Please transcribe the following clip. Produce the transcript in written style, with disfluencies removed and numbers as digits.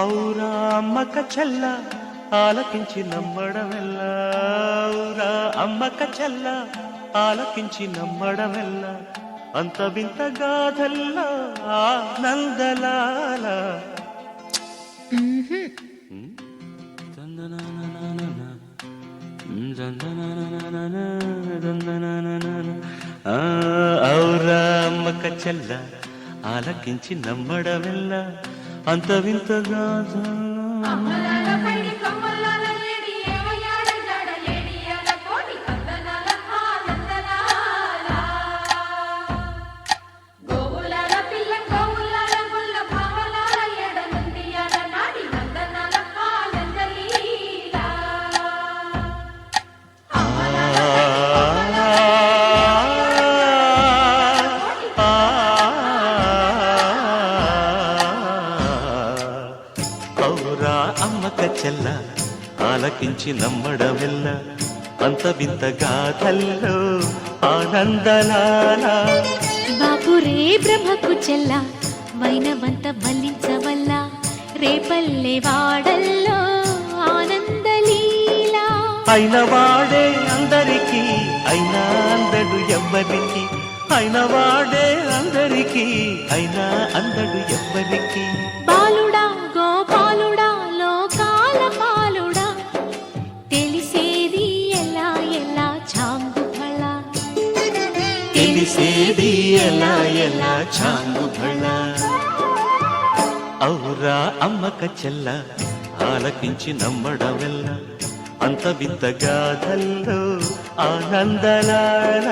ఔరా అమ్మక చెల్ల ఆలకించి నమ్మడమెల్లా, ఔరా అమ్మక చెల్ల ఆలకించి నమ్మడమెల్లా, అంత వింత గాథల్లా ఆనందలాల. ఔరా అమ్మక చెల్ల ఆలకించి నమ్మడమెల్లా, అంత వింత గాథల్లా. ఔరా అమ్మక చెల్ల ఆలకించి నమ్మడమెల్ల, అంత వింత గాథల్లో ఆనందలాల. బాపురే బ్రహ్మకు చెల్ల వైనవంత మల్లించవల్ల, రేపల్లె వాడల్లో ఆనందలీల. అయిన వాడే అందరికీ అయినా అందడు ఎవ్వరికి, అయిన వాడే అందరికీ అయినా అందడు ఎవ్వరికి. బాలుడా గోపాలుడా లోకాల పాలుడా, తెలిసేది ఎలా ఎలా చాంగుఫళ, తెలిసేది ఎలా ఎలా చాంగుఫళ. ఔరా అమ్మక చెల్ల ఆలకించి నమ్మడమెల్ల, అంత వింత గాథల్లో ఆనందలాల.